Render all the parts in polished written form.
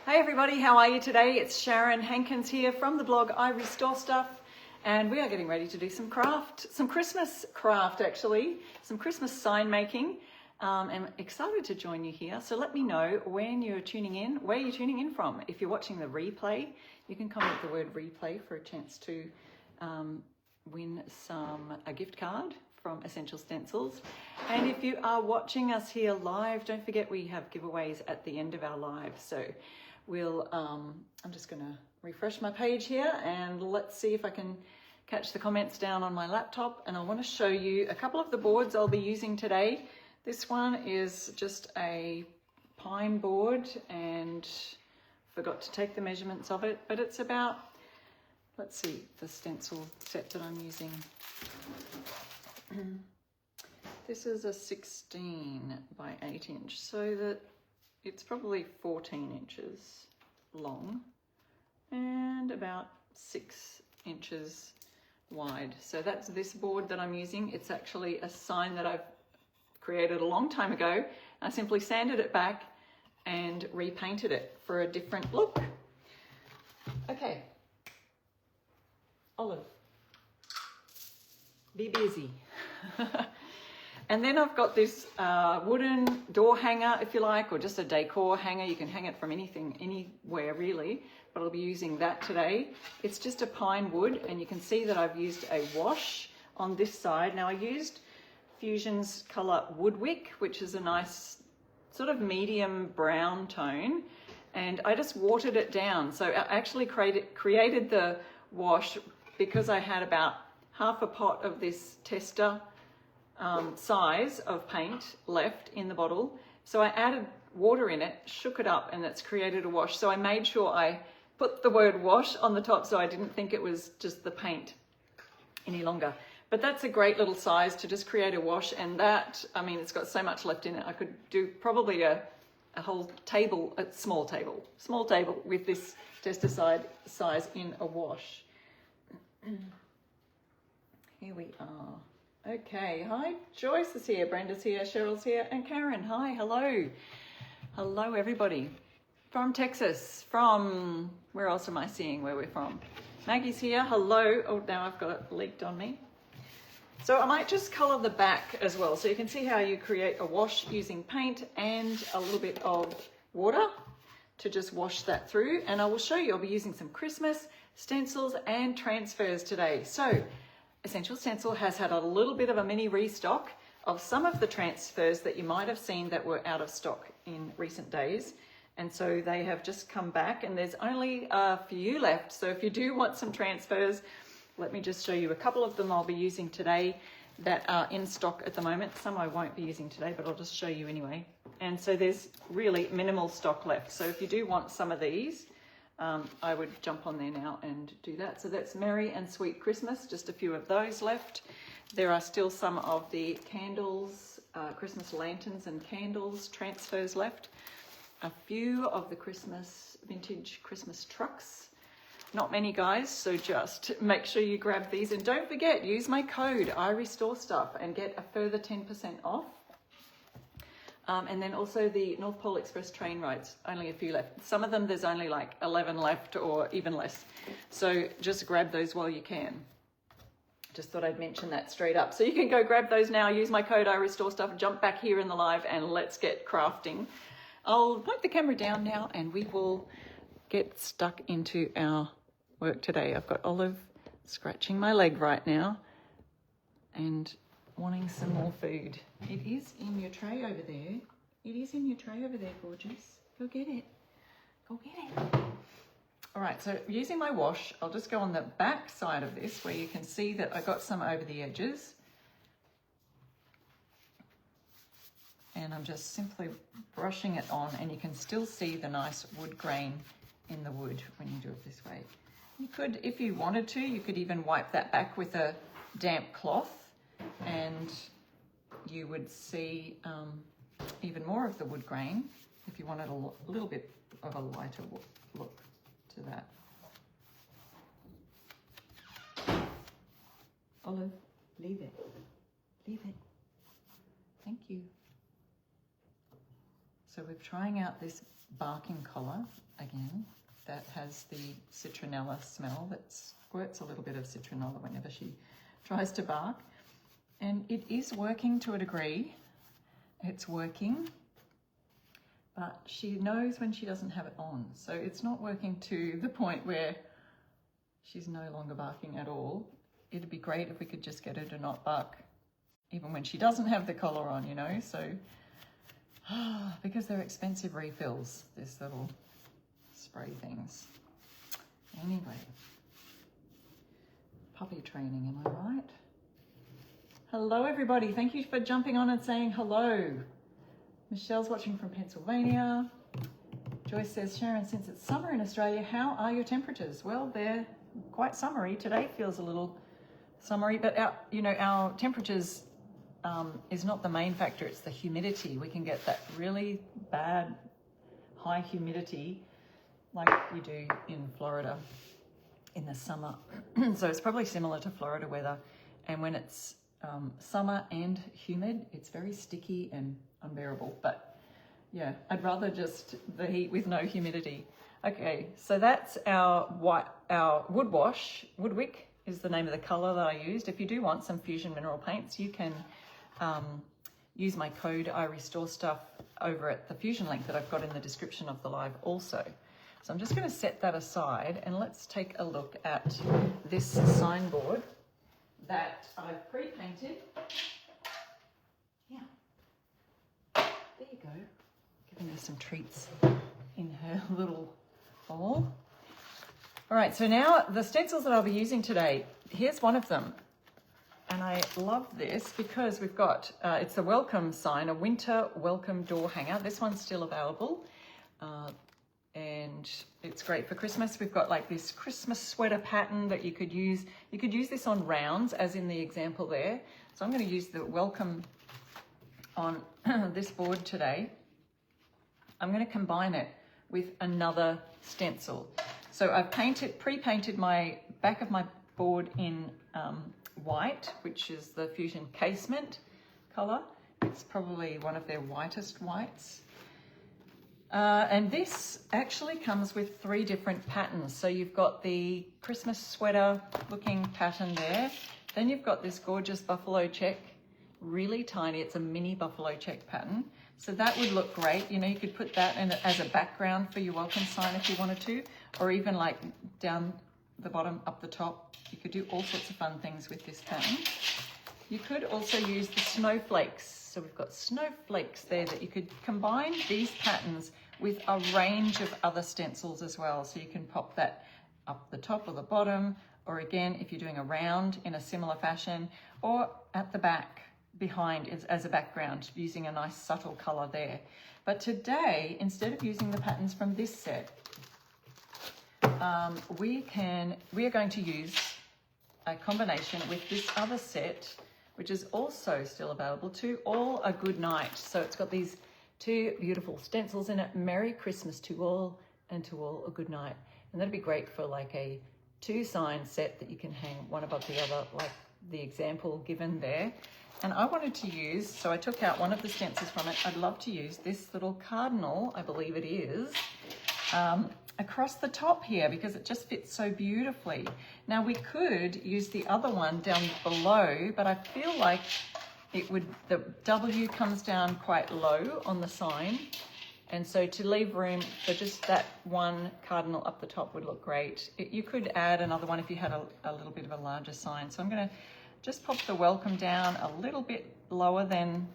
Hey everybody, how are you today? It's Sharon Hankins here from the blog I Restore Stuff, and we are getting ready to do some craft, some Christmas craft actually, some Christmas sign making. I'm excited to join you here, so let me know when you're tuning in, where you're tuning in from. If you're watching the replay, you can comment the word replay for a chance to win a gift card from Essential Stencils. And if you are watching us here live, don't forget we have giveaways at the end of our live. So I'm just going to refresh my page here and let's see if I can catch the comments down on my laptop. And I want to show you a couple of the boards I'll be using today. This one is just a pine board and forgot to take the measurements of it, but it's about, let's see, the stencil set that I'm using. This is a 16 by 8 inch, so that it's probably 14 inches long and about 6 inches wide. So that's this board that I'm using. It's actually a sign that I've created a long time ago. I simply sanded it back and repainted it for a different look. Okay, Olive, be busy. And then I've got this wooden door hanger, if you like, or just a decor hanger. You can hang it from anything, anywhere really, but I'll be using that today. It's just a pine wood, and you can see that I've used a wash on this side. Now I used Fusion's colour Woodwick, which is a nice sort of medium brown tone, and I just watered it down. So I actually created the wash because I had about half a pot of this tester size of paint left in the bottle. So I added water in it, shook it up, and that's created a wash. So I made sure I put the word wash on the top so I didn't think it was just the paint any longer. But that's a great little size to just create a wash, and that, I mean, it's got so much left in it. I could do probably a whole table, a small table with this tester size in a wash. Here we are. Okay, hi, Joyce is here, Brenda's here, Cheryl's here, and Karen, hi, hello. Hello, everybody. From Texas, from, where else am I seeing where we're from? Maggie's here, hello. Oh, now I've got it leaked on me. So I might just colour the back as well, so you can see how you create a wash using paint and a little bit of water to just wash that through. And I will show you, I'll be using some Christmas stencils and transfers today. So Essential Stencil has had a little bit of a mini restock of some of the transfers that you might have seen that were out of stock in recent days. And so they have just come back, and there's only a few left. So if you do want some transfers, let me just show you a couple of them I'll be using today that are in stock at the moment. Some I won't be using today, but I'll just show you anyway. And so there's really minimal stock left. So if you do want some of these, I would jump on there now and do that. So that's Merry and Sweet Christmas, just a few of those left. There are still some of the candles, Christmas lanterns and candles transfers left. A few of the vintage Christmas trucks. Not many, guys, so just make sure you grab these. And don't forget, use my code I Restore Stuff and get a further 10% off. And then also the North Pole Express train rides, only a few left. Some of them there's only like 11 left or even less. So just grab those while you can. Just thought I'd mention that straight up. So you can go grab those now, use my code I Restore Stuff, jump back here in the live, and let's get crafting. I'll point the camera down now and we will get stuck into our work today. I've got Olive scratching my leg right now and wanting some more food. It is in your tray over there. It is in your tray over there, gorgeous. Go get it. Go get it. All right, so using my wash, I'll just go on the back side of this where you can see that I got some over the edges. And I'm just simply brushing it on, and you can still see the nice wood grain in the wood when you do it this way. You could, if you wanted to, you could even wipe that back with a damp cloth, and you would see even more of the wood grain if you wanted a little bit of a lighter look to that. Olive, leave it. Leave it. Thank you. So we're trying out this barking collar again that has the citronella smell that squirts a little bit of citronella whenever she tries to bark. And it is working to a degree. It's working, but she knows when she doesn't have it on. So it's not working to the point where she's no longer barking at all. It'd be great if we could just get her to not bark even when she doesn't have the collar on, you know. So because they're expensive refills, this little spray things. Anyway, puppy training, am I right? Hello everybody, thank you for jumping on and saying hello. Michelle's watching from Pennsylvania. Joyce says, Sharon, since it's summer in Australia, how are your temperatures? Well, they're quite summery. Today feels a little summery, but our temperatures is not the main factor, it's the humidity. We can get that really bad high humidity like we do in Florida in the summer. So it's probably similar to Florida weather. And when it's summer and humid, it's very sticky and unbearable. But yeah, I'd rather just the heat with no humidity. Okay, so that's our wood wash. Woodwick is the name of the color that I used. If you do want some Fusion mineral paints, you can use my code I Restore Stuff over at the Fusion link that I've got in the description of the live also. So I'm just going to set that aside and let's take a look at this signboard that I've pre-painted. Yeah, there you go. Giving her some treats in her little bowl. All right, so now the stencils that I'll be using today, here's one of them. And I love this because we've got, it's a welcome sign, a winter welcome door hanger. This one's still available. And it's great for Christmas. We've got like this Christmas sweater pattern that you could use. You could use this on rounds, as in the example there. So I'm going to use the welcome on this board today. I'm going to combine it with another stencil. So I've pre-painted my back of my board in white, which is the Fusion Casement color. It's probably one of their whitest whites. And this actually comes with 3 different patterns. So you've got the Christmas sweater looking pattern there. Then you've got this gorgeous buffalo check, really tiny. It's a mini buffalo check pattern. So that would look great. You know, you could put that in as a background for your welcome sign if you wanted to, or even like down the bottom, up the top. You could do all sorts of fun things with this pattern. You could also use the snowflakes. So we've got snowflakes there that you could combine these patterns with a range of other stencils as well. So you can pop that up the top or the bottom, or again, if you're doing a round in a similar fashion, or at the back behind as a background, using a nice subtle color there. But today, instead of using the patterns from this set, we are going to use a combination with this other set, which is also still available, to All a Good Night. So it's got these 2 beautiful stencils in it. Merry Christmas to all, and to all a good night. And that'd be great for like a 2 sign set that you can hang one above the other, like the example given there. And I wanted to use, so I took out one of the stencils from it. I'd love to use this little cardinal, I believe it is, across the top here, because it just fits so beautifully. Now we could use the other one down below, but I feel like the W comes down quite low on the sign. And so to leave room for just that one cardinal up the top would look great. You could add another one if you had a little bit of a larger sign. So I'm going to just pop the welcome down a little bit lower than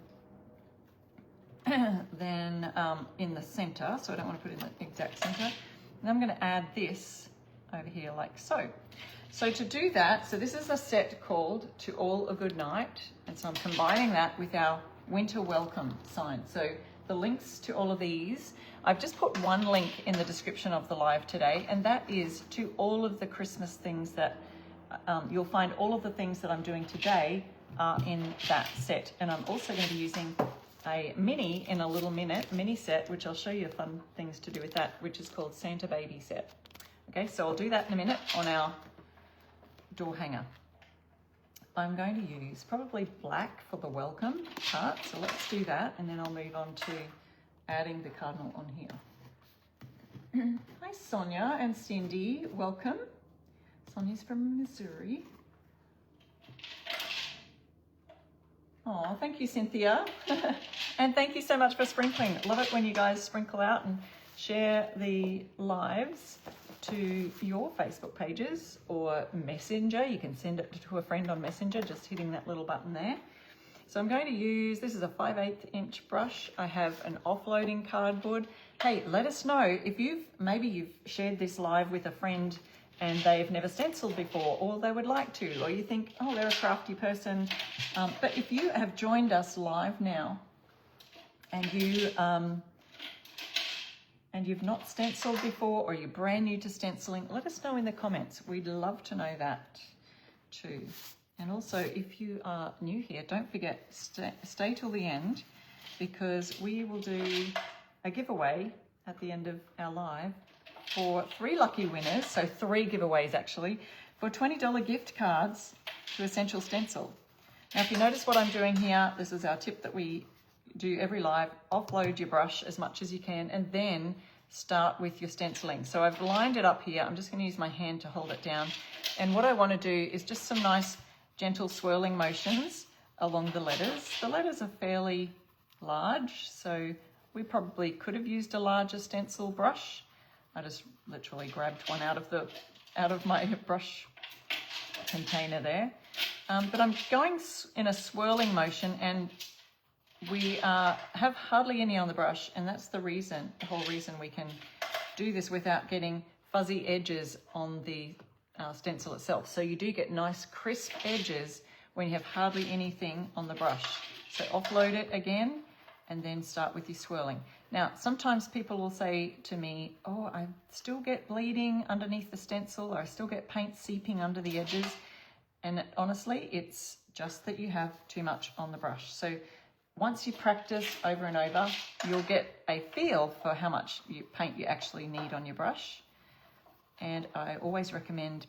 in the center. So I don't want to put it in the exact center. And I'm going to add this over here like so. So to do that, so this is a set called To All a Good Night. And so I'm combining that with our winter welcome sign. So the links to all of these, I've just put one link in the description of the live today, and that is to all of the Christmas things that you'll find. All of the things that I'm doing today are in that set. And I'm also going to be using a mini in a little mini set, which I'll show you fun things to do with that, which is called Santa Baby Set. Okay, so I'll do that in a minute on our door hanger. I'm going to use probably black for the welcome part, so let's do that, and then I'll move on to adding the cardinal on here. Hi Sonia and Cindy, welcome. Sonia's from Missouri. Oh, thank you, Cynthia. And thank you so much for sprinkling. Love it when you guys sprinkle out and share the lives to your Facebook pages or Messenger. You can send it to a friend on Messenger, just hitting that little button there. So I'm going to use, this is a 5/8 inch brush. I have an offloading cardboard. Hey, let us know if maybe you've shared this live with a friend and they've never stenciled before, or they would like to, or you think, oh, they're a crafty person. But if you have joined us live now and you've not stenciled before, or you're brand new to stenciling, let us know in the comments. We'd love to know that too. And also, if you are new here, don't forget, stay till the end, because we will do a giveaway at the end of our live for 3 lucky winners, so 3 giveaways actually, for $20 gift cards to Essential Stencil. Now, if you notice what I'm doing here, this is our tip that we do every live. Offload your brush as much as you can, and then start with your stenciling. So I've lined it up here. I'm just going to use my hand to hold it down. And what I want to do is just some nice gentle swirling motions along the letters. The letters are fairly large, so we probably could have used a larger stencil brush. I just literally grabbed one out of my brush container there. But I'm going in a swirling motion, and we have hardly any on the brush, and that's the whole reason we can do this without getting fuzzy edges on the stencil itself. So you do get nice crisp edges when you have hardly anything on the brush. So offload it again, and then start with your swirling. Now, sometimes people will say to me, oh, I still get bleeding underneath the stencil, or I still get paint seeping under the edges. And honestly, it's just that you have too much on the brush. So once you practice over and over, you'll get a feel for how much paint you actually need on your brush. And I always recommend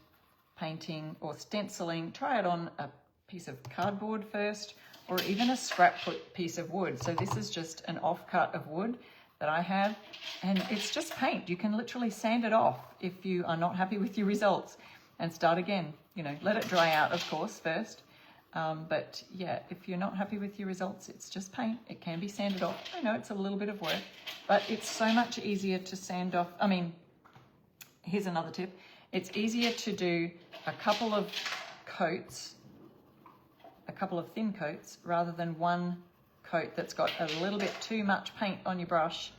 painting or stenciling, try it on a piece of cardboard first, or even a scrap piece of wood. So this is just an offcut of wood that I have, and it's just paint. You can literally sand it off if you are not happy with your results and start again. You know, let it dry out, of course, first. But yeah, if you're not happy with your results, it's just paint. It can be sanded off. I know it's a little bit of work, but it's so much easier to sand off. I mean, here's another tip. It's easier to do a couple of coats, a couple of thin coats, rather than one coat that's got a little bit too much paint on your brush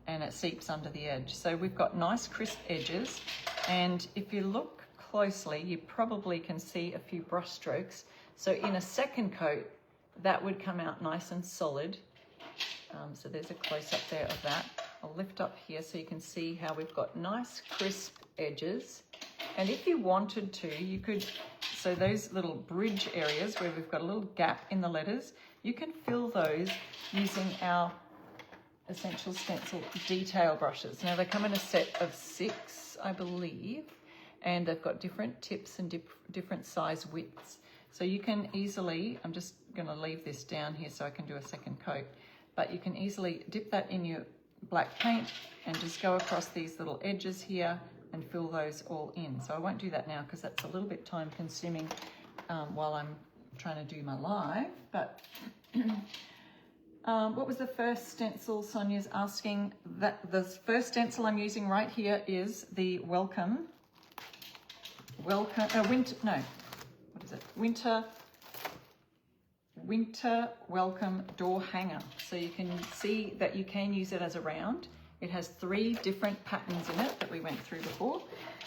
and it seeps under the edge. So we've got nice crisp edges, and if you look closely, you probably can see a few brush strokes. So in a second coat, that would come out nice and solid. So there's a close-up there of that. I'll lift up here so you can see how we've got nice crisp edges. And if you wanted to, you could, so those little bridge areas where we've got a little gap in the letters, you can fill those using our Essential Stencil detail brushes. Now they come in a set of 6, I believe, and they've got different tips and different size widths. So you can easily, I'm just going to leave this down here so I can do a second coat, but you can easily dip that in your black paint and just go across these little edges here and fill those all in. So I won't do that now because that's a little bit time consuming while I'm trying to do my live. But what was the first stencil Sonia's asking? That the first stencil I'm using right here is the Winter Welcome Door Hanger. So you can see that you can use it as a round. It has 3 different patterns in it that we went through before,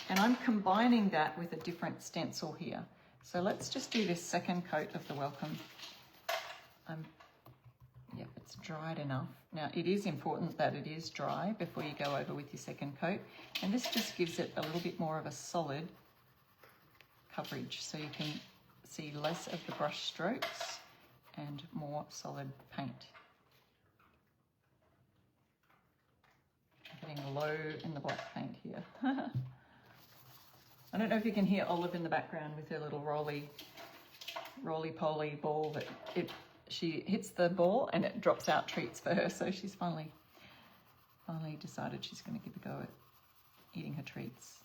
and I'm combining that with a different stencil here. So let's just do this second coat of the Welcome. Yep, it's dried enough. Now it is important that it is dry before you go over with your second coat, and this just gives it a little bit more of a solid coverage, so you can see less of the brush strokes and more solid paint. I'm getting low in the black paint here. I don't know if you can hear Olive in the background with her little roly-poly ball that she hits the ball and it drops out treats for her, so she's finally finally decided she's going to give a go at eating her treats.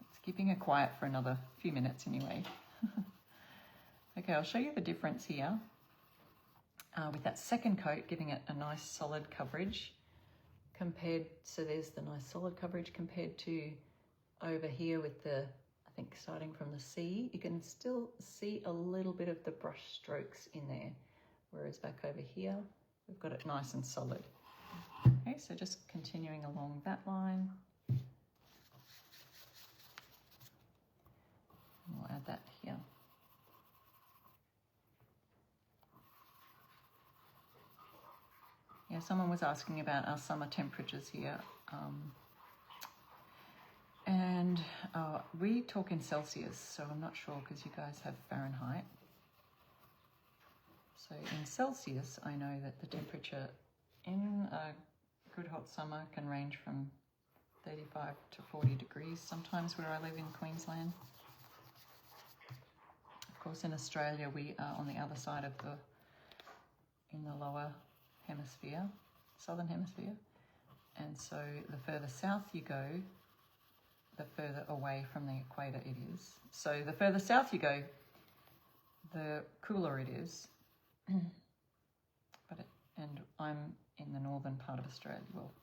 It's keeping her quiet for another few minutes anyway. Okay, I'll show you the difference here with that second coat, giving it a nice solid coverage compared, so there's the nice solid coverage compared to over here with the, I think starting from the C, you can still see a little bit of the brush strokes in there, whereas back over here, we've got it nice and solid. Okay, so just continuing along that line. We'll add that here. Yeah, someone was asking about our summer temperatures here. And we talk in Celsius, so I'm not sure because you guys have Fahrenheit. So in Celsius, I know that the temperature in a good hot summer can range from 35 to 40 degrees sometimes where I live in Queensland. Of course, in Australia, we are on the other side of in the lower hemisphere, southern hemisphere. And so the further south you go, the further away from the equator it is. So the further south you go, the cooler it is. And I'm in the northern part of Australia. Well,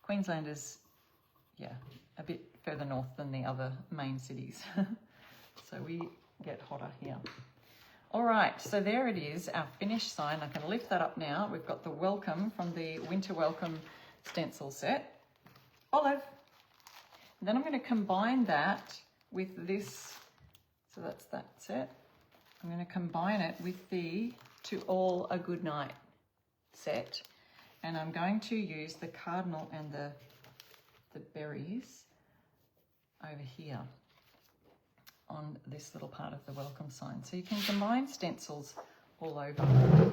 Queensland is, yeah, a bit further north than the other main cities. So we get hotter here. All right, so there it is, our finished sign. I can lift that up now. We've got the welcome from the Winter Welcome stencil set. Olive. And then I'm going to combine that with this, so that's that set. I'm going to combine it with the To All a Good Night set. And I'm going to use the cardinal and the berries over here on this little part of the welcome sign. So you can combine stencils all over. Let me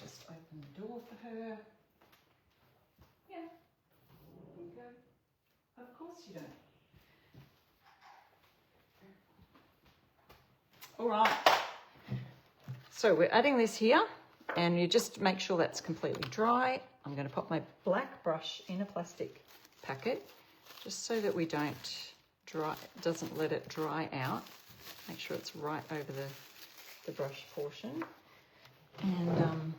just open the door for her. Yeah, here you go. Of course you don't. All right. So we're adding this here, and you just make sure that's completely dry. I'm going to pop my black brush in a plastic packet, just so that we don't doesn't let it dry out. Make sure it's right over the brush portion. And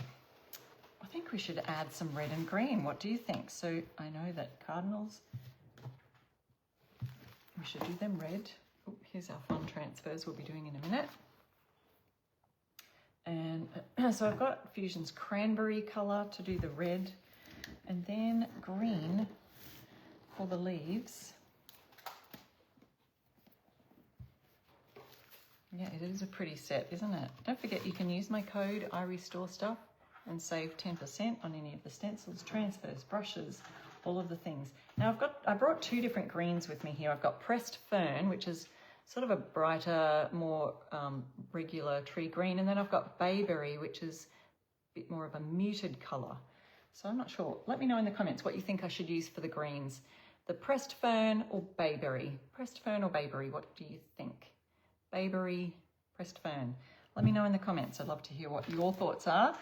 I think we should add some red and green. What do you think? So I know that cardinals, we should do them red. Oh, here's our fun transfers we'll be doing in a minute. And so I've got Fusion's cranberry colour to do the red, and then green for the leaves. Yeah, it is a pretty set, isn't it? Don't forget you can use my code IRESTORESTUFF and save 10% on any of the stencils, transfers, brushes, all of the things. Now I brought two different greens with me here. I've got Pressed Fern, which is sort of a brighter, more regular tree green, and then I've got Bayberry, which is a bit more of a muted colour. So I'm not sure. Let me know in the comments what you think I should use for the greens. The Pressed Fern or Bayberry? Pressed Fern or Bayberry, what do you think? Bayberry, Pressed Fern. Let me know in the comments. I'd love to hear what your thoughts are.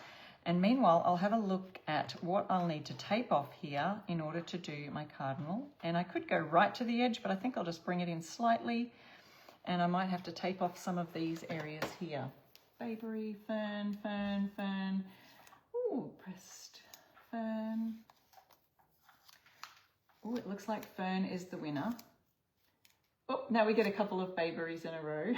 And meanwhile, I'll have a look at what I'll need to tape off here in order to do my cardinal. And I could go right to the edge, but I think I'll just bring it in slightly. And I might have to tape off some of these areas here. Bayberry, fern, fern, fern. Ooh, Pressed Fern. Ooh, it looks like fern is the winner. Oh, now we get a couple of Bayberries in a row.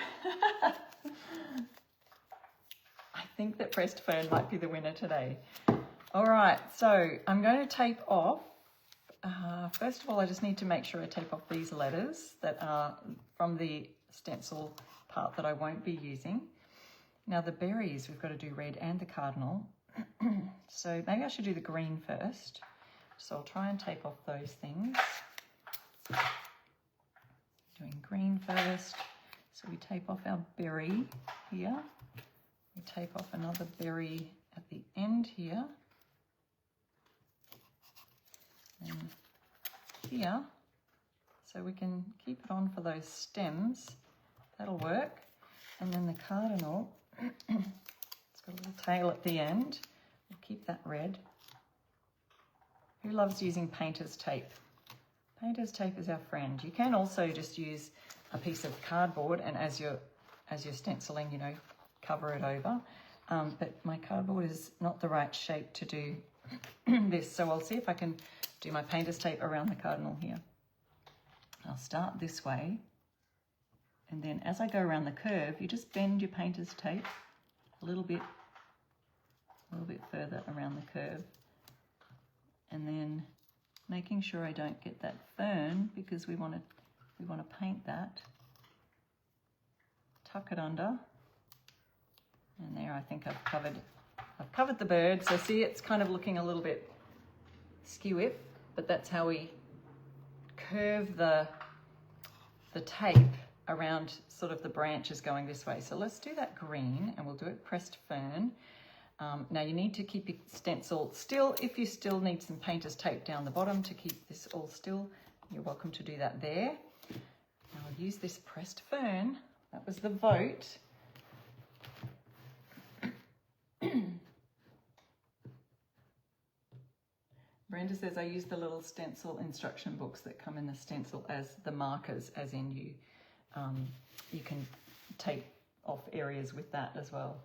I think that Pressed Fern might be the winner today. All right, so I'm going to tape off. First of all, I just need to make sure I tape off these letters that are from the stencil part that I won't be using. Now the berries, we've got to do red and the cardinal. So maybe I should do the green first. So I'll try and tape off those things. Doing green first. So we tape off our berry here. We tape off another berry at the end here. And here. So we can keep it on for those stems. That'll work. And then the cardinal, it's got a little tail at the end. We'll keep that red. Who loves using painter's tape? Painter's tape is our friend. You can also just use a piece of cardboard and as you're stenciling, you know, cover it over. But my cardboard is not the right shape to do this. So I'll see if I can do my painter's tape around the cardinal here. I'll start this way. And then as I go around the curve, you just bend your painter's tape a little bit further around the curve. And then making sure I don't get that fern because we want to paint that. Tuck it under. And there I think I've covered the bird. So see, it's kind of looking a little bit skew-iff, but that's how we curve the tape around sort of the branches going this way. So let's do that green and we'll do it pressed fern. Now you need to keep your stencil still. If you still need some painter's tape down the bottom to keep this all still, you're welcome to do that there. Now I'll use this pressed fern. That was the vote. Brenda says I use the little stencil instruction books that come in the stencil as the markers, as in you can tape off areas with that as well.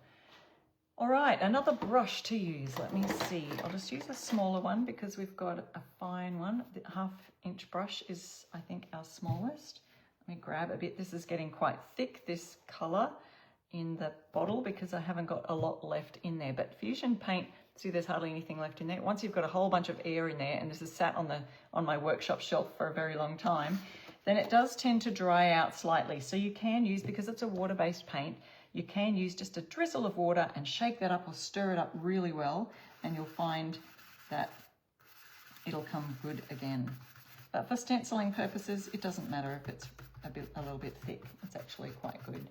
All right, another brush to use. Let me see. I'll just use a smaller one because we've got a fine one. The 1/2 inch brush is, I think, our smallest. Let me grab a bit. This is getting quite thick, this color in the bottle, because I haven't got a lot left in there. But Fusion paint, see, there's hardly anything left in there. Once you've got a whole bunch of air in there, and this has sat on my workshop shelf for a very long time, then it does tend to dry out slightly. So you can use, because it's a water-based paint, you can use just a drizzle of water and shake that up or stir it up really well, and you'll find that it'll come good again. But for stenciling purposes, it doesn't matter if it's a little bit thick. It's actually quite good.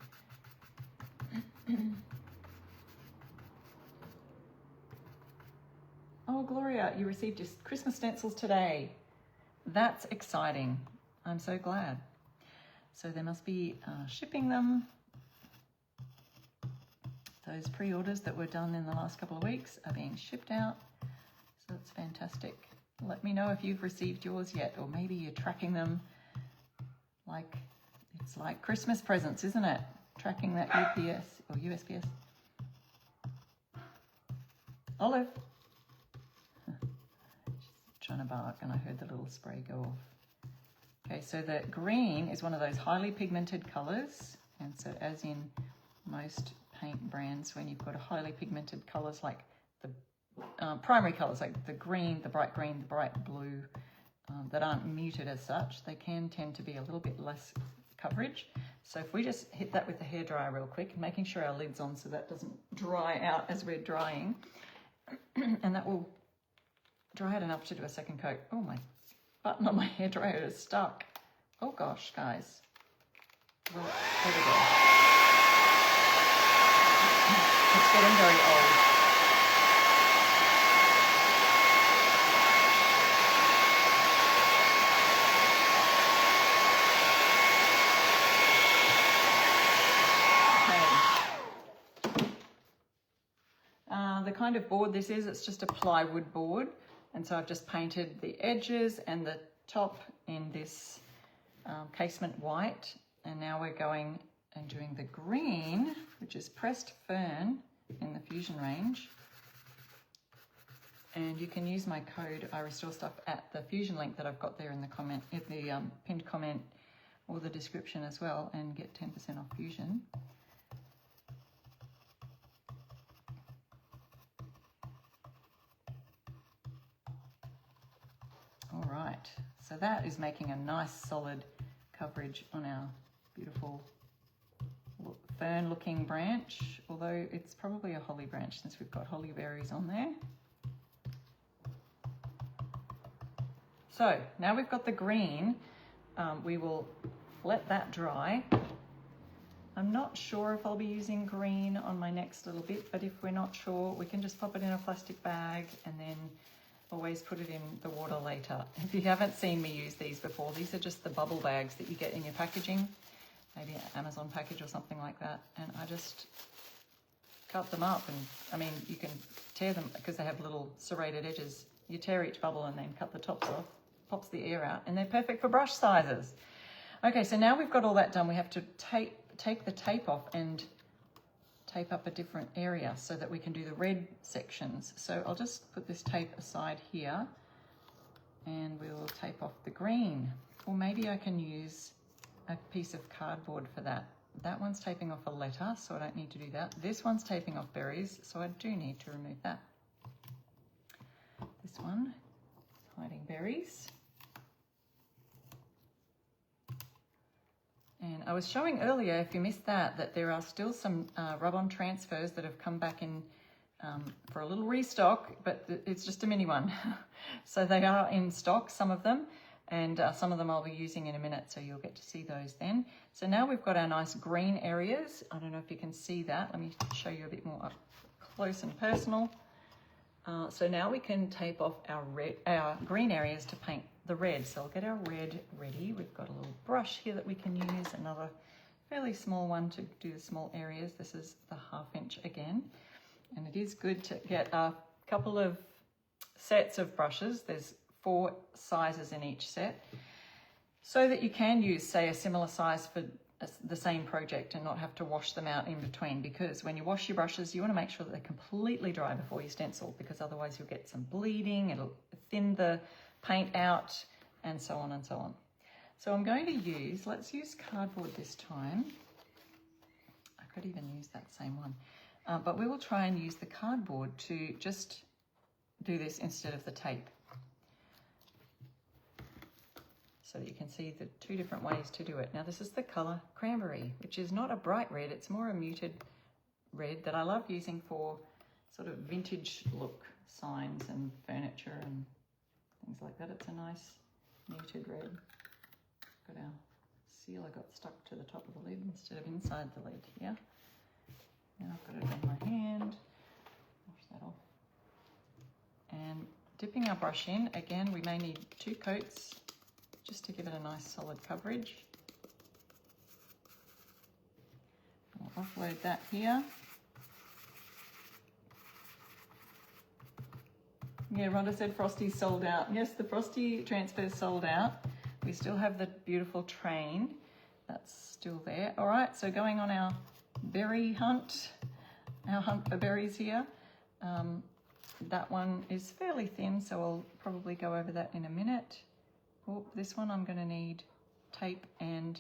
Oh, Gloria, you received your Christmas stencils today. That's exciting. I'm so glad. So they must be shipping them. Those pre-orders that were done in the last couple of weeks are being shipped out. So it's fantastic. Let me know if you've received yours yet, or maybe you're tracking them like it's like Christmas presents, isn't it? Tracking that UPS or USPS. Olive. She's trying to bark and I heard the little spray go off. Okay, so the green is one of those highly pigmented colors. And so as in most paint brands, when you've got a highly pigmented colors like the primary colors, like the green, the bright blue, that aren't muted as such, they can tend to be a little bit less coverage. So if we just hit that with the hairdryer real quick, making sure our lid's on so that doesn't dry out as we're drying, and that will dry it enough to do a second coat. Oh, my button on my hairdryer is stuck. Oh gosh, guys. Well, there we go. It's getting very old. The kind of board this is, it's just a plywood board, and so I've just painted the edges and the top in this casement white, and now we're going and doing the green, which is pressed fern in the Fusion range. And you can use my code I Restore Stuff at the Fusion link that I've got there in the comment, in the pinned comment or the description as well, and get 10% off Fusion. All right, so that is making a nice solid coverage on our beautiful fern looking branch, although it's probably a holly branch since we've got holly berries on there. So now we've got the green, we will let that dry. I'm not sure if I'll be using green on my next little bit, but if we're not sure, we can just pop it in a plastic bag and then always put it in the water later. If you haven't seen me use these before, these are just the bubble bags that you get in your packaging, maybe an Amazon package or something like that. And I just cut them up, and I mean, you can tear them because they have little serrated edges You tear each bubble and then cut the tops off, pops the air out, and they're perfect for brush sizes. Okay, so now we've got all that done, we have to take the tape off and tape up a different area so that we can do the red sections. So I'll just put this tape aside here and we will tape off the green. Or maybe I can use a piece of cardboard for that. That one's taping off a letter, so I don't need to do that. This one's taping off berries, so I do need to remove that. This one, hiding berries. And I was showing earlier, if you missed that, that there are still some rub-on transfers that have come back in for a little restock, but it's just a mini one. So they are in stock, some of them, and some of them I'll be using in a minute, so you'll get to see those then. So now we've got our nice green areas. I don't know if you can see that. Let me show you a bit more up close and personal. So now we can tape off our green areas to paint the red. So I'll get our red ready. We've got a little brush here that we can use, another fairly small one to do the small areas. This is the 1/2 inch again. And it is good to get a couple of sets of brushes. There's 4 sizes in each set, so that you can use, say, a similar size for the same project and not have to wash them out in between, because when you wash your brushes, you want to make sure that they're completely dry before you stencil, because otherwise you'll get some bleeding, it'll thin the paint out, and so on and so on. So I'm going to use, let's use cardboard this time. I could even use that same one, but we will try and use the cardboard to just do this instead of the tape, so that you can see the 2 different ways to do it. Now this is the colour Cranberry, which is not a bright red, it's more a muted red that I love using for sort of vintage look signs and furniture and things like that. It's a nice muted red. Got our sealer got stuck to the top of the lid instead of inside the lid here. Now I've got it on my hand, wash that off. And dipping our brush in, again we may need 2 coats just to give it a nice solid coverage. I'll offload that here. Yeah, Rhonda said Frosty's sold out. Yes, the Frosty transfer's sold out. We still have the beautiful train. That's still there. All right, so going on our berry hunt, our hunt for berries here. That one is fairly thin, so I'll probably go over that in a minute. Oh, this one I'm going to need tape and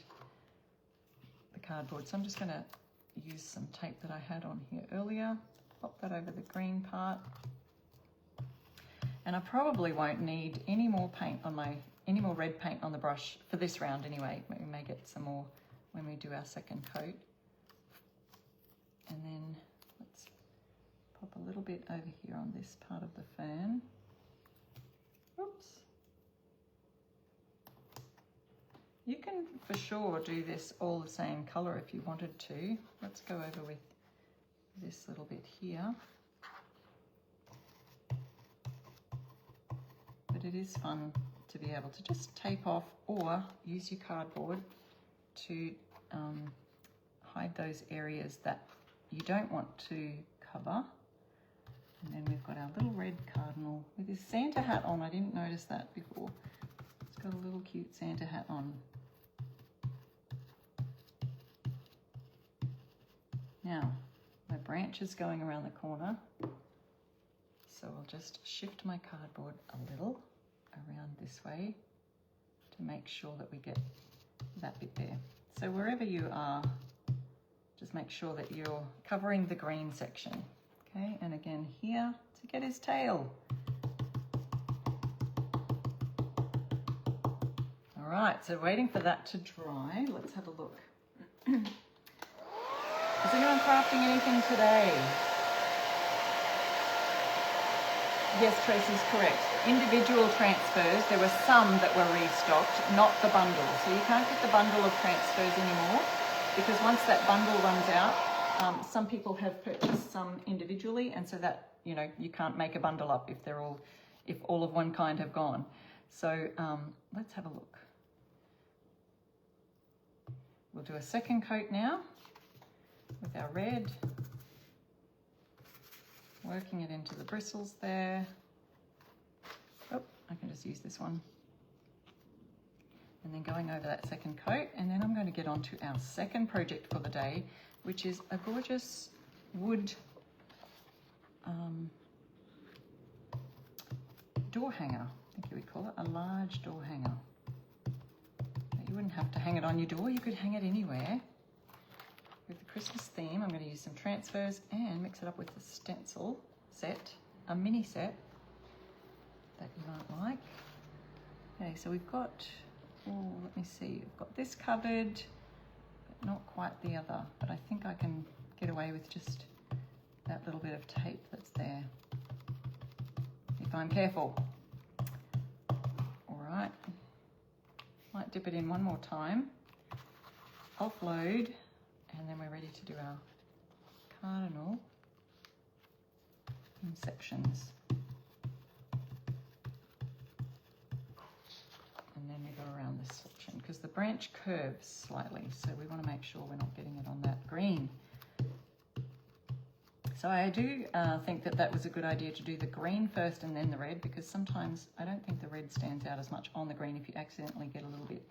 the cardboard. So I'm just going to use some tape that I had on here earlier. Pop that over the green part. And I probably won't need any more paint on any more red paint on the brush for this round anyway. We may get some more when we do our second coat. And then let's pop a little bit over here on this part of the fern. Oops. You can for sure do this all the same colour if you wanted to. Let's go over with this little bit here. But it is fun to be able to just tape off or use your cardboard to hide those areas that you don't want to cover. And then we've got our little red cardinal with his Santa hat on. I didn't notice that before. It's got a little cute Santa hat on. Now, my branch is going around the corner, so I'll just shift my cardboard a little around this way to make sure that we get that bit there. So wherever you are, just make sure that you're covering the green section. Okay, and again here to get his tail. All right, so waiting for that to dry, let's have a look. Is anyone crafting anything today? Yes, Tracy's correct. Individual transfers, there were some that were restocked, not the bundle. So you can't get the bundle of transfers anymore, because once that bundle runs out, some people have purchased some individually, and so that, you know, you can't make a bundle up if all of one kind have gone. So let's have a look. We'll do a second coat now with our red, working it into the bristles there. I can just use this one. And then going over that second coat, and then I'm going to get on to our second project for the day, which is a gorgeous wood door hanger. I think you would call it a large door hanger. You wouldn't have to hang it on your door, you could hang it anywhere. With the Christmas theme, I'm going to use some transfers and mix it up with the stencil set, a mini set that you might like. Okay, so we've got, oh, let me see, we've got this covered, but not quite the other, but I think I can get away with just that little bit of tape that's there, if I'm careful. All right, might dip it in one more time, offload, and then we're ready to do our cardinal in sections. And then we go around this section because the branch curves slightly, so we want to make sure we're not getting it on that green. So I do think that that was a good idea to do the green first and then the red, because sometimes I don't think the red stands out as much on the green if you accidentally get a little bit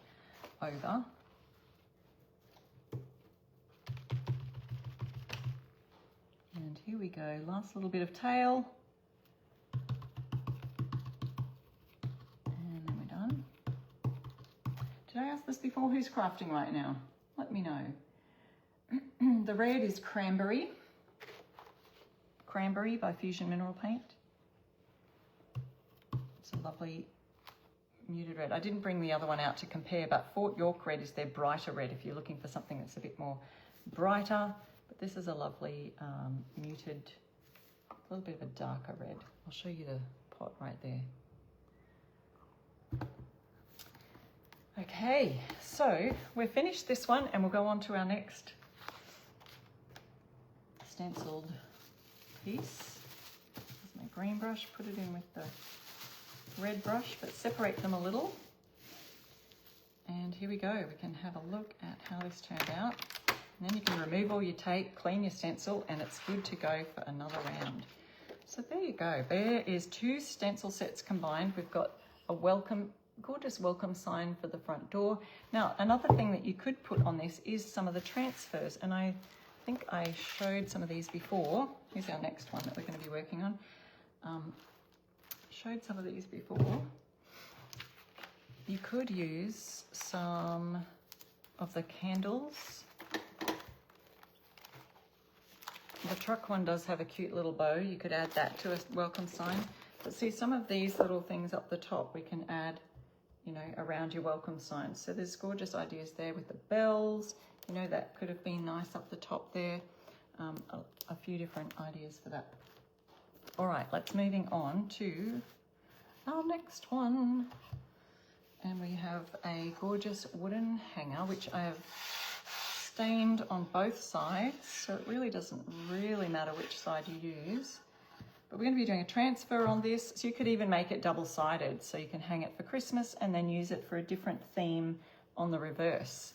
over. And here we go, last little bit of tail. And then we're done. Did I ask this before? Who's crafting right now? Let me know. The red is Cranberry. Cranberry by Fusion Mineral Paint. It's a lovely muted red. I didn't bring the other one out to compare, but Fort York red is their brighter red if you're looking for something that's a bit more brighter. But this is a lovely muted, a little bit of a darker red. I'll show you the pot right there. Okay, so we've finished this one and we'll go on to our next stenciled piece. Here's my green brush, put it in with the red brush, but separate them a little. And here we go, we can have a look at how this turned out. And then you can remove all your tape, clean your stencil, and it's good to go for another round. So there you go, there is 2 stencil sets combined. We've got a gorgeous welcome sign for the front door. Now, another thing that you could put on this is some of the transfers, and I think I showed some of these before. Here's our next one that we're going to be working on. Showed some of these before. You could use some of the candles. The truck one does have a cute little bow. You could add that to a welcome sign. But see, some of these little things up the top we can add, you know, around your welcome sign. So there's gorgeous ideas there with the bells. You know, that could have been nice up the top there. A few different ideas for that. All right, let's moving on to our next one. And we have a gorgeous wooden hanger, which I have stained on both sides. So it really doesn't really matter which side you use. But we're going to be doing a transfer on this. So you could even make it double-sided. So you can hang it for Christmas and then use it for a different theme on the reverse.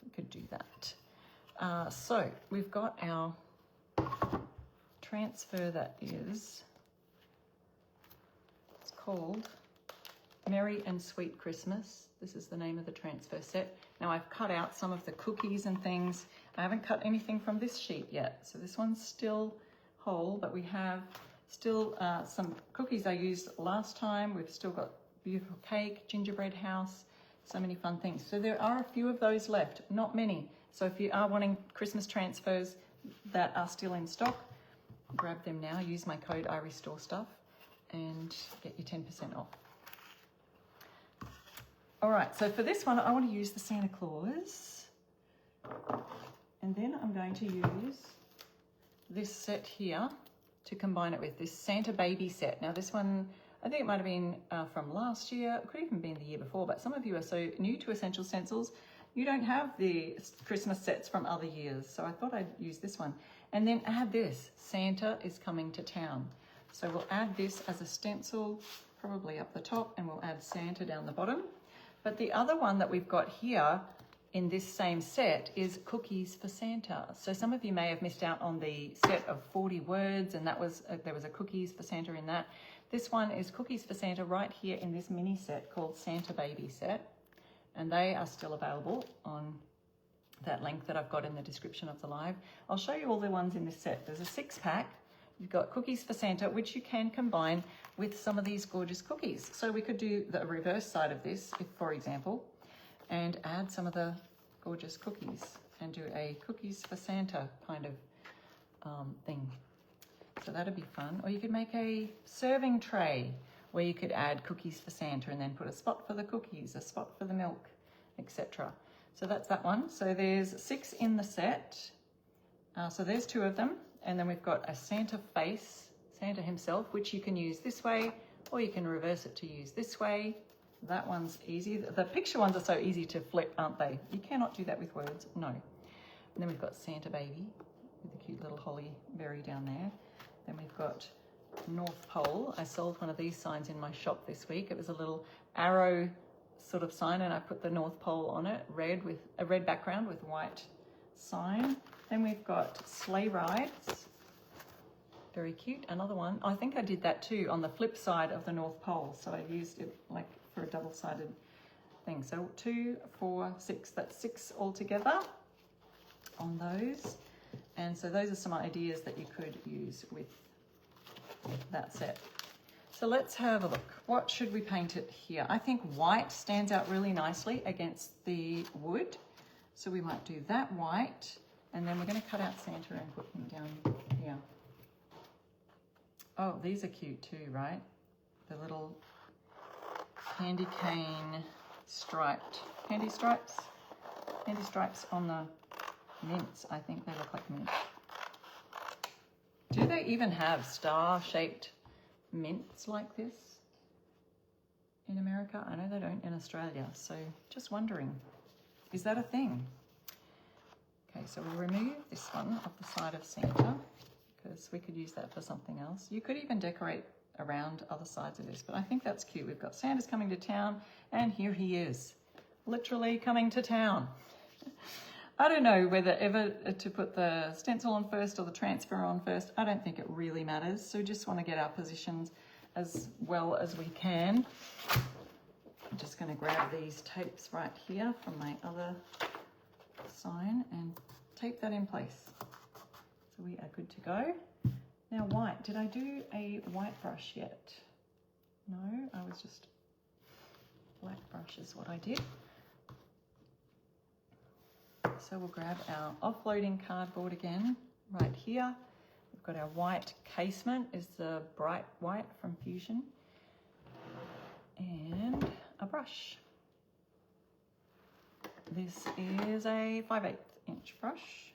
We could do that. So we've got our transfer that is, it's called Merry and Sweet Christmas. This is the name of the transfer set. Now I've cut out some of the cookies and things. I haven't cut anything from this sheet yet. So this one's still whole, but we have still some cookies I used last time. We've still got beautiful cake, gingerbread house, so many fun things. So there are a few of those left, not many. So if you are wanting Christmas transfers that are still in stock, grab them now. Use my code IRESTORESTUFF and get your 10% off. All right, so for this one, I want to use the Santa Claus. And then I'm going to use this set here to combine it with this Santa Baby set. Now this one, I think it might have been from last year. It could even been the year before, but some of you are so new to Essential Stencils, you don't have the Christmas sets from other years. So I thought I'd use this one. And then add this, Santa is coming to town. So we'll add this as a stencil, probably up the top, and we'll add Santa down the bottom. But the other one that we've got here in this same set is Cookies for Santa. So some of you may have missed out on the set of 40 words, and that was there was a Cookies for Santa in that. This one is Cookies for Santa right here in this mini set called Santa Baby Set. And they are still available on that link that I've got in the description of the live. I'll show you all the ones in this set. There's a 6-pack. You've got Cookies for Santa, which you can combine with some of these gorgeous cookies. So we could do the reverse side of this, if, for example, and add some of the gorgeous cookies and do a Cookies for Santa kind of thing. So that'd be fun. Or you could make a serving tray where you could add Cookies for Santa and then put a spot for the cookies, a spot for the milk, etc. So that's that one. So there's 6 in the set. So there's 2 of them. And then we've got a Santa face, Santa himself, which you can use this way, or you can reverse it to use this way. That one's easy. The picture ones are so easy to flip, aren't they? You cannot do that with words, no. And then we've got Santa Baby with the cute little holly berry down there. Then we've got North Pole. I sold one of these signs in my shop this week. It was a little arrow sort of sign, and I put the North Pole on it, red with a red background with white sign. Then we've got Sleigh Rides. Very cute. Another one. I think I did that too on the flip side of the North Pole. So I used it like for a double-sided thing. So 2, 4, 6. That's 6 altogether on those. And so those are some ideas that you could use with that set. So let's have a look. What should we paint it here? I think white stands out really nicely against the wood. So we might do that white. And then we're going to cut out Santa and put him down here. Oh, these are cute too, right? The little candy cane striped, candy stripes on the mints. I think they look like mints. Do they even have star-shaped mints like this in America? I know they don't in Australia, so just wondering, is that a thing? Okay, so we'll remove this one off the side of Santa because we could use that for something else. You could even decorate around other sides of this, but I think that's cute. We've got Santa's coming to town, and here he is, literally coming to town. I don't know whether ever to put the stencil on first or the transfer on first. I don't think it really matters, so just want to get our positions as well as we can. I'm just going to grab these tapes right here from my other sign and tape that in place. So we are good to go. Now white, did I do a white brush yet? No, I was just, black brush is what I did. So we'll grab our offloading cardboard again, right here. We've got our white casement, is the bright white from Fusion. And a brush. This is a 5/8 inch brush.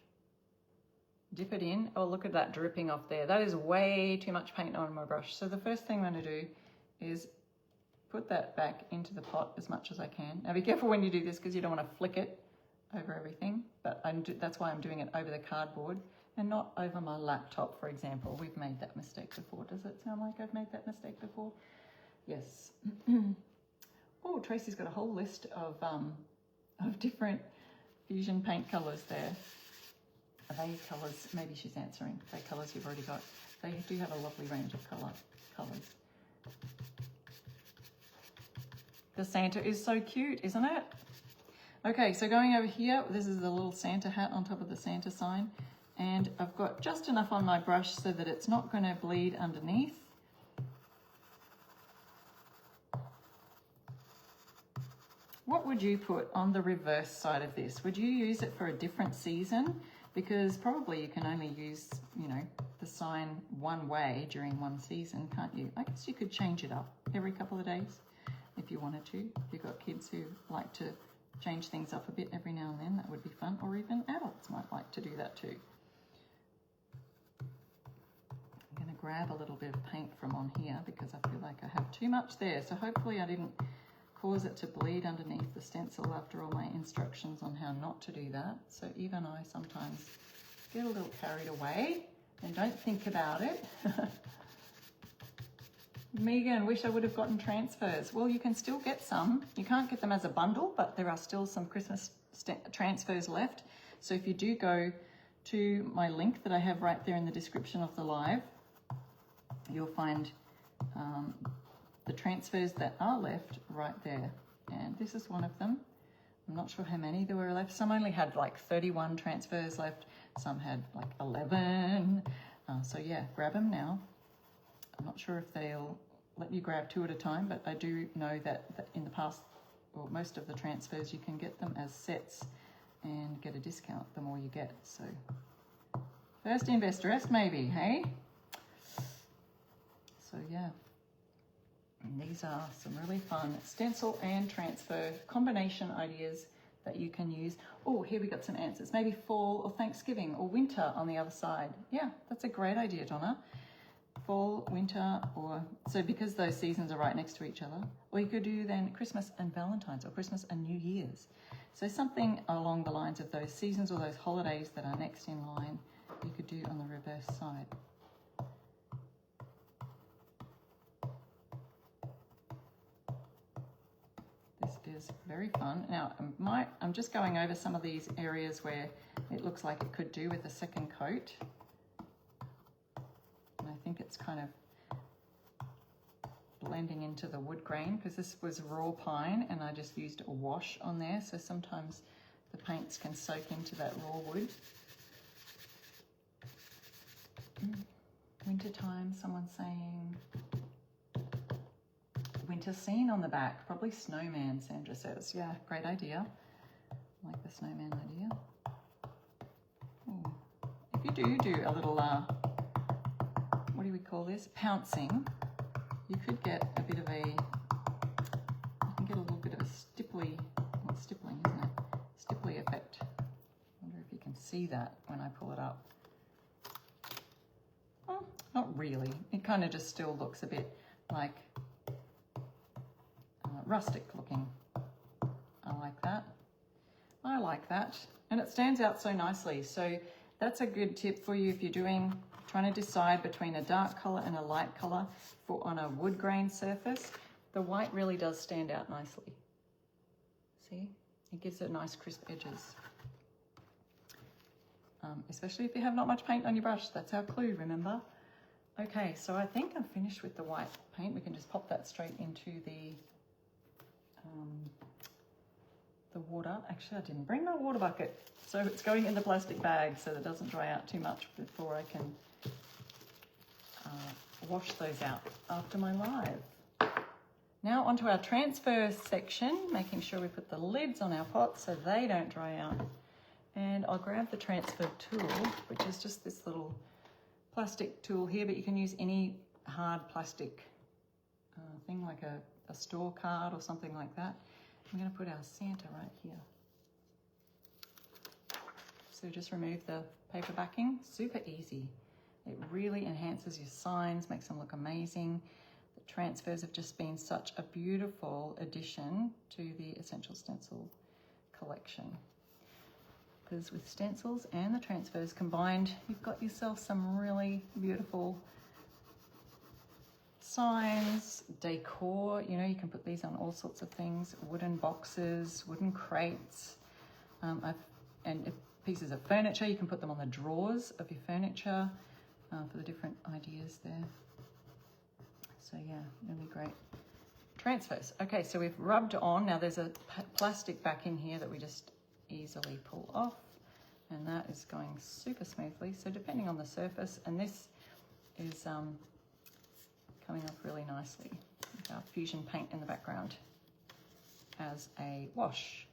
Dip it in. Oh, look at that dripping off there. That is way too much paint on my brush. So the first thing I'm going to do is put that back into the pot as much as I can. Now be careful when you do this because you don't want to flick it over everything, but that's why I'm doing it over the cardboard and not over my laptop, for example. We've made that mistake before. Does it sound like I've made that mistake before? Yes. Oh, Tracy's got a whole list of different Fusion paint colours there. Are these colours, maybe she's answering, the colours you've already got. They do have a lovely range of colours. The Santa is so cute, isn't it? Okay, so going over here, this is the little Santa hat on top of the Santa sign. And I've got just enough on my brush so that it's not going to bleed underneath. What would you put on the reverse side of this? Would you use it for a different season? Because probably you can only use, you know, the sign one way during one season, can't you? I guess you could change it up every couple of days if you wanted to. If you've got kids who like to change things up a bit every now and then, that would be fun. Or even adults might like to do that too. I'm going to grab a little bit of paint from on here because I feel like I have too much there. So hopefully I didn't cause it to bleed underneath the stencil after all my instructions on how not to do that. So even I sometimes get a little carried away and don't think about it. Megan, wish I would have gotten transfers. Well, you can still get some. You can't get them as a bundle, but there are still some Christmas transfers left. So if you do go to my link that I have right there in the description of the live, you'll find the transfers that are left right there. And this is one of them. I'm not sure how many there were left. Some only had like 31 transfers left. Some had like 11. So yeah, grab them now. I'm not sure if they'll let you grab 2 at a time, but I do know that in the past, or most of the transfers, you can get them as sets and get a discount the more you get. So first invest rest maybe, hey? So yeah. And these are some really fun stencil and transfer combination ideas that you can use. Oh, here we got some answers. Maybe fall or Thanksgiving or winter on the other side. Yeah, that's a great idea, Donna. Fall, winter, or so because those seasons are right next to each other. Or you could do then Christmas and Valentine's or Christmas and New Year's. So something along the lines of those seasons or those holidays that are next in line, you could do on the reverse side. This is very fun. Now, I'm just going over some of these areas where it looks like it could do with a second coat. And I think it's kind of blending into the wood grain because this was raw pine and I just used a wash on there. So sometimes the paints can soak into that raw wood. Wintertime, someone's saying. Winter scene on the back, probably snowman, Sandra says. Yeah, great idea. I like the snowman idea. Ooh. If you do a little, what do we call this? Pouncing, you could get a bit of you can get a little bit of a stipply, well, stippling, isn't it? Stipply effect. I wonder if you can see that when I pull it up. Well, not really. It kind of just still looks a bit like rustic looking. I like that. I like that. And it stands out so nicely. So that's a good tip for you if you're trying to decide between a dark color and a light color on a wood grain surface. The white really does stand out nicely. See? It gives it nice crisp edges. Especially if you have not much paint on your brush. That's our clue, remember? Okay, so I think I'm finished with the white paint. We can just pop that straight into the water. Actually, I didn't bring my water bucket, so it's going in the plastic bag so that it doesn't dry out too much before I can wash those out after my live. Now onto our transfer section, making sure we put the lids on our pots so they don't dry out. And I'll grab the transfer tool, which is just this little plastic tool here, but you can use any hard plastic thing like a store card or something like that. I'm going to put our Santa right here. So just remove the paper backing. Super easy. It really enhances your signs, makes them look amazing. The transfers have just been such a beautiful addition to the Essential Stencil collection. Because with stencils and the transfers combined, you've got yourself some really beautiful signs, decor. You know, you can put these on all sorts of things, wooden boxes, wooden crates, and pieces of furniture. You can put them on the drawers of your furniture for the different ideas there. So yeah, really great. Transfers. Okay, so we've rubbed on. Now there's a plastic back in here that we just easily pull off, and that is going super smoothly. So depending on the surface, and this is coming off really nicely with our fusion paint in the background as a wash.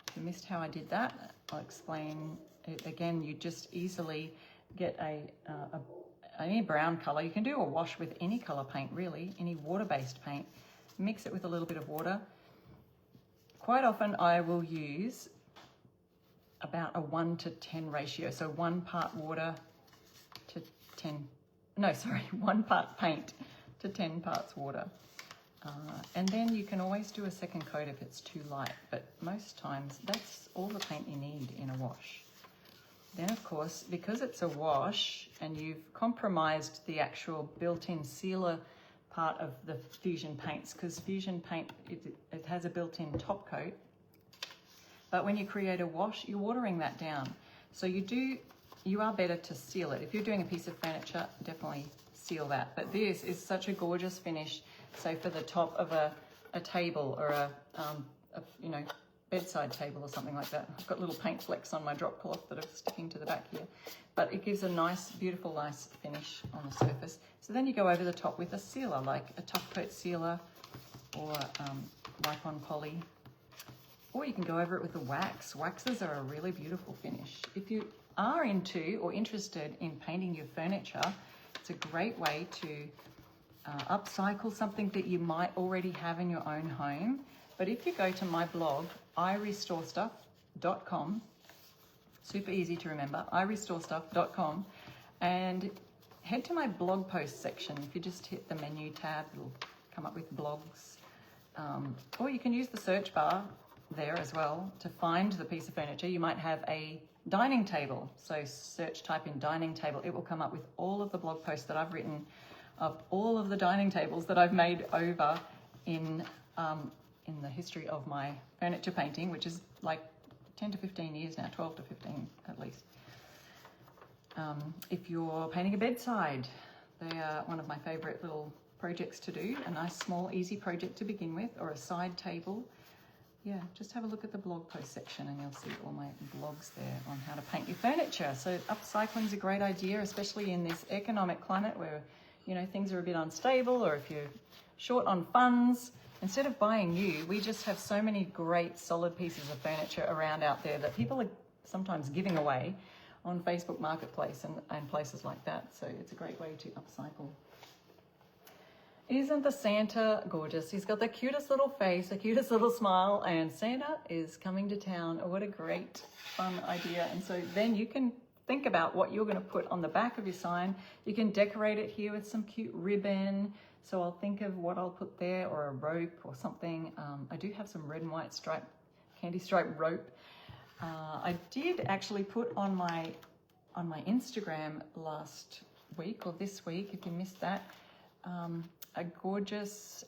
If you missed how I did that, I'll explain it again. You just easily get any brown color. You can do a wash with any color paint, really, any water-based paint. Mix it with a little bit of water. Quite often I will use about a 1:10 ratio. So 1 part water to 1 part paint to 10 parts water. And then you can always do a second coat if it's too light, but most times that's all the paint you need in a wash. Then of course, because it's a wash and you've compromised the actual built-in sealer part of the fusion paints, because fusion paint, it has a built-in top coat, but when you create a wash, you're watering that down. So you are better to seal it. If you're doing a piece of furniture, definitely seal that. But this is such a gorgeous finish, say for the top of a table or a you know, bedside table or something like that. I've got little paint flecks on my drop cloth that are sticking to the back here, but it gives a nice, beautiful, nice finish on the surface. So then you go over the top with a sealer, like a tough coat sealer or Ripon Poly, or you can go over it with a wax. Waxes are a really beautiful finish. If you are into or interested in painting your furniture, it's a great way to upcycle something that you might already have in your own home. But if you go to my blog, irestorestuff.com, super easy to remember, irestorestuff.com, and head to my blog post section. If you just hit the menu tab, it'll come up with blogs. Or you can use the search bar there as well to find the piece of furniture. You might have a dining table, so type in dining table. It will come up with all of the blog posts that I've written of all of the dining tables that I've made over in the history of my furniture painting, which is like 10 to 15 years now, 12 to 15 at least. If you're painting a bedside, they are one of my favorite little projects to do, a nice small easy project to begin with, or a side table. Yeah, just have a look at the blog post section and you'll see all my blogs there on how to paint your furniture. So upcycling is a great idea, especially in this economic climate where, you know, things are a bit unstable, or if you're short on funds. Instead of buying new, we just have so many great solid pieces of furniture around out there that people are sometimes giving away on Facebook Marketplace and places like that. So it's a great way to upcycle. Isn't the Santa gorgeous? He's got the cutest little face, the cutest little smile, and Santa is coming to town. Oh, what a great fun idea. And so then you can think about what you're going to put on the back of your sign. You can decorate it here with some cute ribbon. So I'll think of what I'll put there, or a rope or something. I do have some red and white stripe, candy stripe rope. I did actually put on my Instagram last week or this week, if you missed that, a gorgeous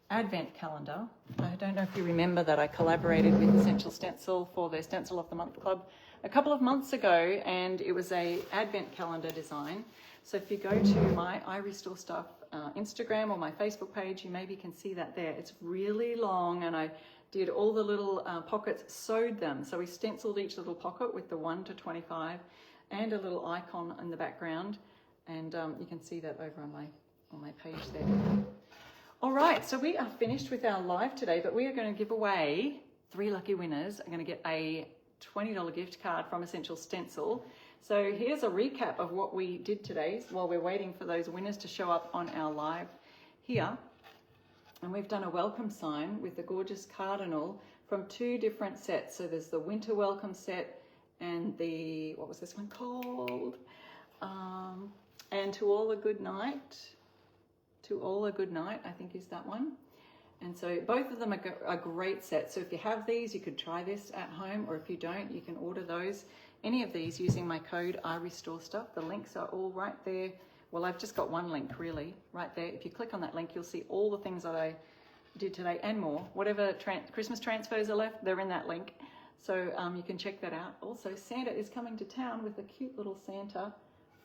advent calendar. I don't know if you remember that I collaborated with Essential Stencil for their Stencil of the Month Club a couple of months ago, and it was a advent calendar design. So if you go to my I Restore Stuff Instagram or my Facebook page, you maybe can see that there. It's really long, and I did all the little pockets, sewed them. So we stenciled each little pocket with the 1 to 25 and a little icon in the background. And you can see that over on my page there. All right, so we are finished with our live today, but we are going to give away 3 lucky winners. I'm going to get a $20 gift card from Essential Stencil. So here's a recap of what we did today while we're waiting for those winners to show up on our live here. And we've done a welcome sign with the gorgeous cardinal from 2 different sets. So there's the winter welcome set and the, what was this one called? And To All a Good Night. To All a Good Night, I think is that one. And so both of them are great sets. So if you have these, you could try this at home, or if you don't, you can order those, any of these, using my code iRestoreStuff. The links are all right there. Well, I've just got one link really, right there. If you click on that link, you'll see all the things that I did today and more. Whatever Christmas transfers are left, they're in that link. So you can check that out. Also, Santa is coming to town with a cute little Santa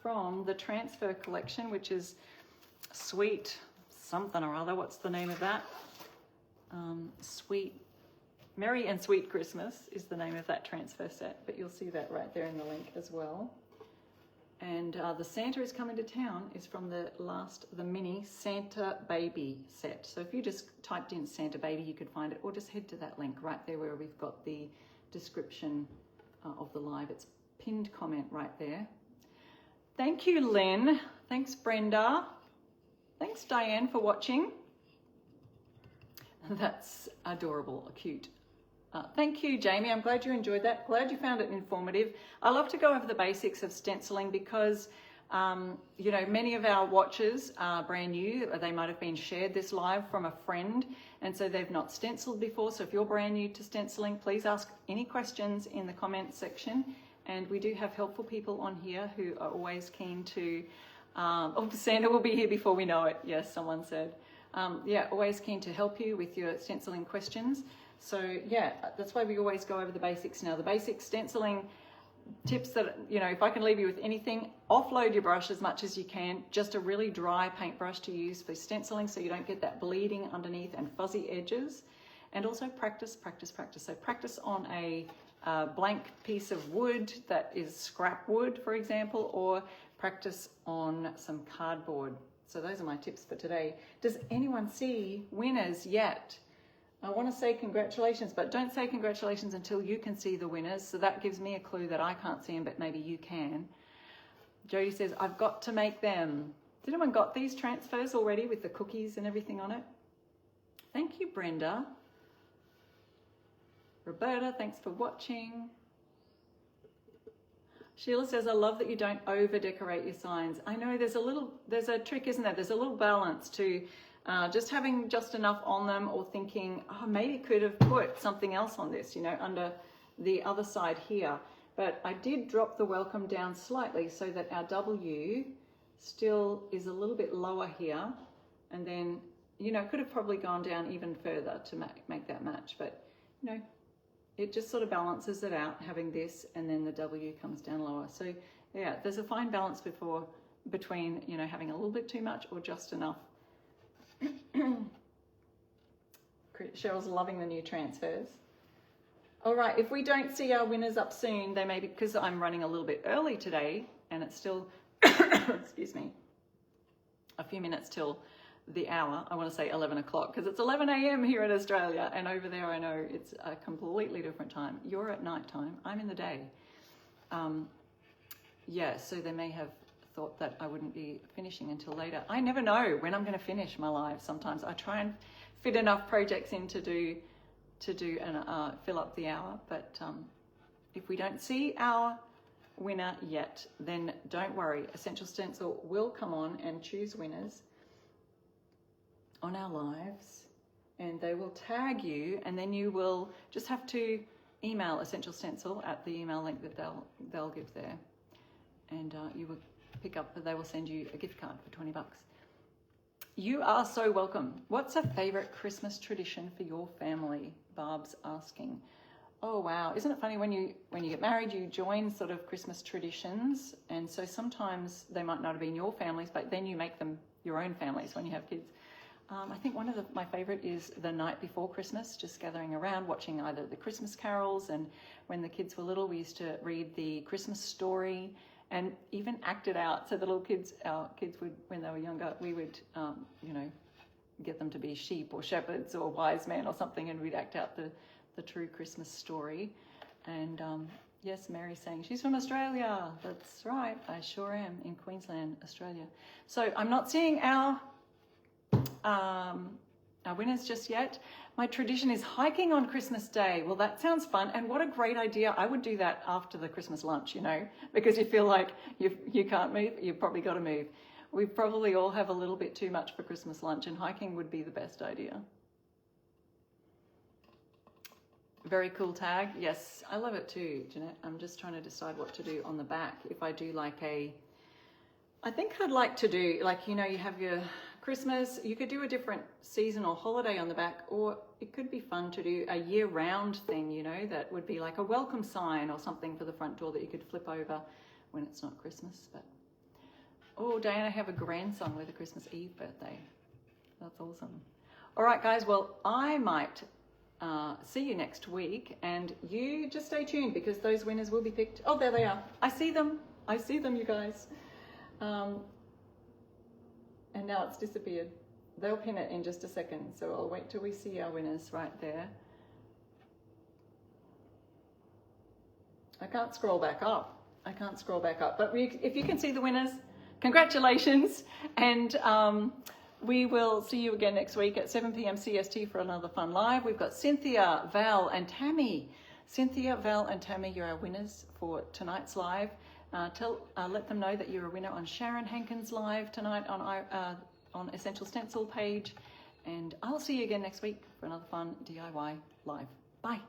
from the transfer collection, which is Sweet something or other. What's the name of that? Merry and Sweet Christmas is the name of that transfer set, but you'll see that right there in the link as well. And the Santa is coming to town is from the mini Santa Baby set. So if you just typed in Santa Baby, you could find it, or just head to that link right there where we've got the description of the live. It's pinned comment right there. Thank you, Lynn. Thanks, Brenda. Thanks, Diane, for watching. That's adorable, cute. Thank you, Jamie. I'm glad you enjoyed that. Glad you found it informative. I love to go over the basics of stenciling because, you know, many of our watchers are brand new. They might have been shared this live from a friend, and so they've not stenciled before. So if you're brand new to stenciling, please ask any questions in the comments section. And we do have helpful people on here who are always keen to, oh, Santa will be here before we know it. Yes, someone said. Yeah, always keen to help you with your stenciling questions. So yeah, that's why we always go over the basics now. The basic stenciling tips that, you know, if I can leave you with anything, offload your brush as much as you can. Just a really dry paintbrush to use for stenciling so you don't get that bleeding underneath and fuzzy edges. And also practice. So practice on a blank piece of wood that is scrap wood, for example, or practice on some cardboard. So those are my tips for today. Does anyone see winners yet? I want to say congratulations, but don't say congratulations until you can see the winners. So that gives me a clue that I can't see them, but maybe you can. Jody says, I've got to make them. Did anyone got these transfers already with the cookies and everything on it? Thank you, Brenda. Roberta, thanks for watching. Sheila says, I love that you don't over decorate your signs. I know there's a trick, isn't there? There's a little balance to just having just enough on them, or thinking, oh, maybe could have put something else on this, you know, under the other side here. But I did drop the welcome down slightly so that our W still is a little bit lower here. And then, you know, could have probably gone down even further to make that match. But, you know, it just sort of balances it out, having this, and then the W comes down lower. So yeah, there's a fine balance between, you know, having a little bit too much or just enough. Cheryl's loving the new transfers. All right, if we don't see our winners up soon, they may be because I'm running a little bit early today and it's still, excuse me, a few minutes till the hour. I want to say 11 o'clock because it's 11 a.m. here in Australia, and over there I know it's a completely different time. You're at night time, I'm in the day. Yeah, so they may have thought that I wouldn't be finishing until later. I never know when I'm going to finish my live. Sometimes I try and fit enough projects in to do and fill up the hour, but if we don't see our winner yet, then don't worry. Essential Stencil will come on and choose winners on our lives, and they will tag you, and then you will just have to email Essential Stencil at the email link that they'll give there, and you will pick up, they will send you a gift card for 20 bucks. You are so welcome. What's a favorite Christmas tradition for your family? Barb's asking. Oh wow, isn't it funny when you get married, you join sort of Christmas traditions, and so sometimes they might not have been your families, but then you make them your own families when you have kids. I think one of my favorite is the night before Christmas, just gathering around watching either the Christmas carols, and when the kids were little we used to read the Christmas story and even act it out. So the little kids, our kids would, when they were younger, we would, you know, get them to be sheep or shepherds or wise men or something, and we'd act out the true Christmas story. And yes, Mary's saying she's from Australia. That's right, I sure am, in Queensland, Australia. So I'm not seeing our winners just yet. My tradition is hiking on Christmas Day. Well, that sounds fun, and what a great idea. I would do that after the Christmas lunch, you know, because you feel like you can't move, you've probably got to move. We probably all have a little bit too much for Christmas lunch, and hiking would be the best idea. Very cool tag. Yes, I love it too, Jeanette. I'm just trying to decide what to do on the back. If I do like I think I'd like to do, like, you know, you have your Christmas, you could do a different season or holiday on the back, or it could be fun to do a year-round thing, you know, that would be like a welcome sign or something for the front door that you could flip over when it's not Christmas. But oh, Diana, I have a grandson with a Christmas Eve birthday. That's awesome. All right, guys, well, I might see you next week, and you just stay tuned because those winners will be picked. Oh, there they are. I see them, you guys. And now it's disappeared. They'll pin it in just a second, so I'll wait till we see our winners right there. I can't scroll back up. But if you can see the winners, congratulations. And we will see you again next week at 7 p.m. CST for another fun live. We've got Cynthia, Val, and Tammy. Cynthia, Val, and Tammy, you're our winners for tonight's live. Let them know that you're a winner on Sharon Hankins live tonight on Essential Stencil page, and I'll see you again next week for another fun DIY live. Bye.